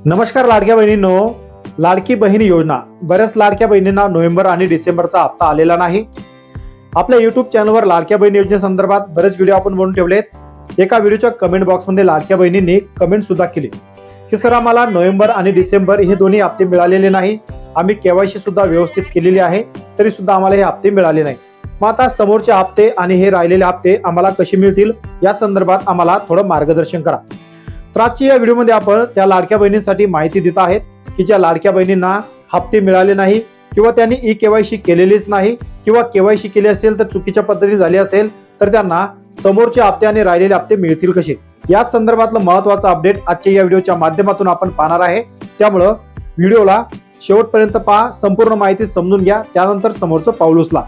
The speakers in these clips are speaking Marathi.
नमस्कार लाडक्या बहिणींनो, लाडकी बहीण योजना बऱ्याच लाडक्या बहिणींना नोव्हेंबर आणि डिसेंबरचा हप्ता आलेला नाही। आपल्या YouTube चॅनलवर लाडक्या बहीण योजनेसंदर्भात बरेच व्हिडिओ आपण बनवून ठेवलेत। एका व्हिडिओच्या कमेंट बॉक्समध्ये लाडक्या बहिणींनी कमेंट सुद्धा केली की सर आम्हाला नोव्हेंबर आणि डिसेंबर हे दोन्ही हप्ते मिळालेले नाही, आम्ही केवायसी सुद्धा व्यवस्थित केलेली आहे तरी सुद्धा आम्हाला हे हप्ते मिळाले नाही। मग आता समोरचे हप्ते आणि हे राहिलेले हप्ते आम्हाला कसे मिळतील या संदर्भात आम्हाला थोडं मार्गदर्शन करा। तर आजच्या या व्हिडिओमध्ये आपण त्या लाडक्या बहिणींसाठी माहिती देत आहेत की ज्या लाडक्या बहिणींना हप्ते मिळाले नाही किंवा त्यांनी ई केवायसी केलेलीच नाही किंवा केवायसी केली असेल तर चुकीच्या पद्धतीने झाली असेल तर त्यांना समोरचे हप्ते आणि राहिलेले हप्ते मिळतील कसे, या संदर्भातलं महत्त्वाचं अपडेट आजच्या या व्हिडिओच्या माध्यमातून आपण पाहणार आहे। त्यामुळे व्हिडिओला शेवटपर्यंत पहा, संपूर्ण माहिती समजून घ्या, त्यानंतर समोरचं पाऊल उचला।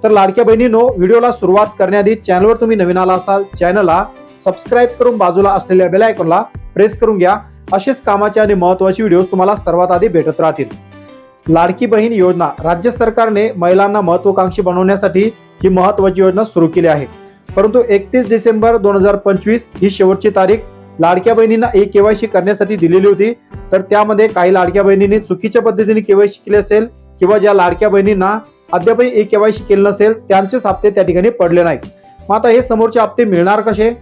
तर लाडक्या बहिणींनो, व्हिडिओला सुरुवात करण्याआधी चॅनलवर तुम्ही नवीन आला असाल चॅनलला सबस्क्राइब करून बाजूला असलेल्या बेल आयकॉनला प्रेस करून घ्या। असेच कामाचे आणि महत्त्वाचे व्हिडिओ तुम्हाला सर्वात आधी भेटत राहतील। लाडकी बहीण योजना राज्य सरकारने महिलांना महत्त्वाकांक्षी बनवण्यासाठी ही महत्त्वाची योजना सुरू केली आहे, परंतु 31 डिसेंबर 2025 ही शेवटची तारीख लाडक्या बहिणींना ई केवायसी करण्यासाठी दिलेली होती। तर त्यामध्ये काही लाडक्या बहिणींनी चुकीच्या पद्धतीने केवायसी केली असेल किंवा ज्या लाडक्या बहिणींना अद्याप ई केवायसी केले नसेल त्यांचेच हप्ते त्या ठिकाणी पडले नाही। मग आता हे समोरचे हप्ते मिळणार कसे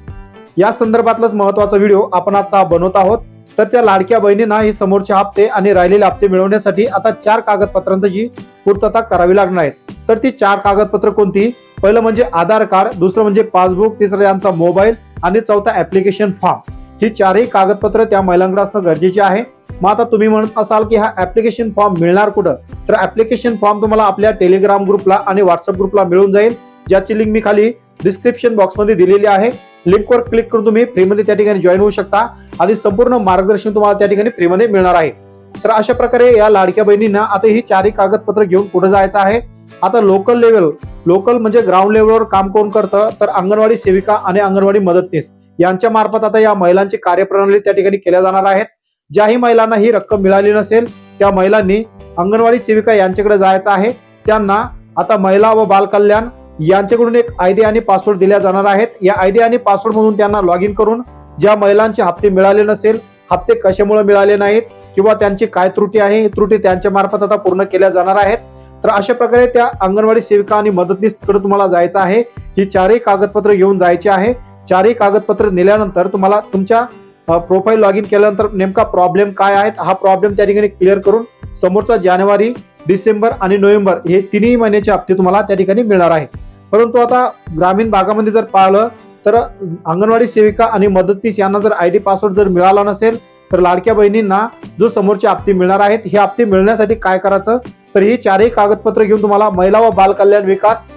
या संदर्भातलाच महत्त्वाचा व्हिडिओ आपण आता बनवत आहोत। तर त्या लाडक्या बहिणींना हे समोरचे हप्ते आणि राहिलेले हप्ते मिळवण्यासाठी आता 4 कागदपत्रांची पूर्तता करावी लागणार आहे। तर ती 4 कागदपत्र कोणती? पहिलं म्हणजे आधार कार्ड, दुसरं म्हणजे पासबुक, तिसरं त्यांचा मोबाईल आणि चौथा ऍप्लिकेशन फॉर्म। ही 4ही कागदपत्र त्या महिलांकडे असणं गरजेचे आहे। मग आता तुम्ही म्हणत असाल की हा ऍप्लिकेशन फॉर्म मिळणार कुठं? तर ऍप्लिकेशन फॉर्म तुम्हाला आपल्या टेलिग्राम ग्रुपला आणि व्हॉट्सअप ग्रुपला मिळून जाईल, ज्याची लिंक मी खाली डिस्क्रिप्शन बॉक्समध्ये दिलेली आहे। लिंकवर क्लिक करून तुम्ही फ्रीमध्ये त्या ठिकाणी जॉईन होऊ शकता आणि संपूर्ण मार्गदर्शन तुम्हाला त्या ठिकाणी फ्रीमध्ये मिळणार आहे। तर अशा प्रकारे या लाडक्या बहिणींना आता ही 4ही कागदपत्र घेऊन पुढे जायचं आहे। आता लोकल म्हणजे ग्राउंड लेवलवर काम कोण करतं? तर अंगणवाडी सेविका आणि अंगणवाडी मदतनीस यांच्या मार्फत आता या महिलांची कार्यप्रणाली त्या ठिकाणी केल्या जाणार आहेत। ज्याही महिलांना ही रक्कम मिळाली नसेल त्या महिलांनी अंगणवाडी सेविका यांच्याकडे जायचं आहे। त्यांना आता महिला व बाल कल्याण यांच्याकडून एक आयडी आणि पासवर्ड दिल्या जाणार आहेत। या आयडी आणि पासवर्ड मधून त्यांना लॉग इन करून ज्या महिलांचे हप्ते मिळाले नसेल, हप्ते कशामुळे मिळाले नाहीत किंवा त्यांची काय त्रुटी आहे, ही त्रुटी त्यांच्या मार्फत आता पूर्ण केल्या जाणार आहेत। तर अशा प्रकारे त्या अंगणवाडी सेविका आणि मदतनीसकडे तुम्हाला जायचं आहे। ही 4ही कागदपत्र घेऊन जायची आहे। 4ही कागदपत्र नेल्यानंतर तुम्हाला तुमच्या प्रोफाईल लॉग इन केल्यानंतर नेमका प्रॉब्लेम काय आहे हा प्रॉब्लेम त्या ठिकाणी क्लिअर करून समोरचा जानेवारी, डिसेंबर आणि नोव्हेंबर हे तिन्ही महिन्याचे हप्ते तुम्हाला त्या ठिकाणी मिळणार आहे। परंतु आता ग्रामीण भागामध्ये जर पाहिलं तर अंगणवाडी सेविका आणि मदतनीस यांना जर आयडी पासवर्ड जर मिळाला नसेल तर लाडक्या बहिणींना जो समोरचे हप्ते मिळणार आहेत हे हप्ते मिळण्यासाठी काय करायचं? तर ही 4ही कागदपत्र घेऊन तुम्हाला महिला व बाल कल्याण विकास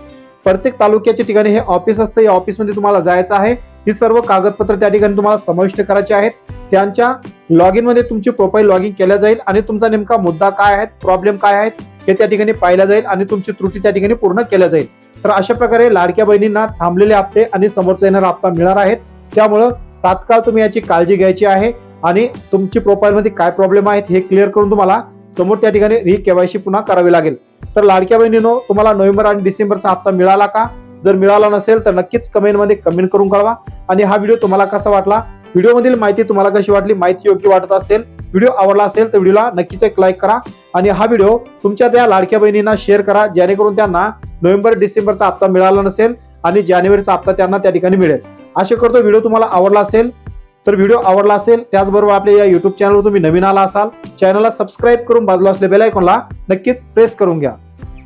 प्रत्येक तालुक्याच्या ठिकाणी हे ऑफिस असतं, या ऑफिसमध्ये तुम्हाला जायचं आहे। ही सर्व कागदपत्र त्या ठिकाणी तुम्हाला समाविष्ट करायचे आहेत। त्यांच्या लॉग इन मध्ये तुमची प्रोफाईल लॉग इन केल्या जाईल आणि तुमचा नेमका मुद्दा काय आहे, प्रॉब्लेम काय आहेत हे त्या ठिकाणी पाहिलं जाईल आणि तुमची त्रुटी त्या ठिकाणी पूर्ण केल्या जाईल। तर अशा प्रकारे लाडक्या बहिणींना थांबलेले हप्ते आणि समोरचा येणारा हप्ता मिळणार आहेत। त्यामुळे तात्काळ तुम्ही याची काळजी घ्यायची आहे आणि तुमची प्रोफाईल मध्ये काय प्रॉब्लेम आहेत हे क्लिअर करून तुम्हाला समोर त्या ठिकाणी री केवायसी पुन्हा करावी लागेल। तर लाडक्या बहिणींनो, तुम्हाला नोव्हेंबर आणि डिसेंबरचा हप्ता मिळाला का? जर मिळाला नसेल तर नक्कीच कमेंट मध्ये कमेंट करून कळवा। आणि हा व्हिडिओ तुम्हाला कसा वाटला, व्हिडिओ मधील माहिती तुम्हाला कशी वाटली, माहिती योग्य वाटत असेल, व्हिडिओ आवडला असेल तर व्हिडिओला नक्कीच एक लाईक करा आणि हा व्हिडिओ तुमच्या त्या लाडक्या बहिणींना शेअर करा, जेणेकरून त्यांना नोव्हेंबर डिसेंबरचा हप्ता मिळाला नसेल आणि जानेवारीचा हप्ता त्यांना त्या ठिकाणी मिळेल। आशा करतो व्हिडिओ तुम्हाला आवडला असेल। तर व्हिडिओ आवडला असेल त्याचबरोबर आपल्या या YouTube चॅनलवर तुम्ही नवीन आला असाल चॅनलला सबस्क्राइब करून बाजूला असलेल्या बेल आयकॉनला नक्कीच प्रेस करून घ्या।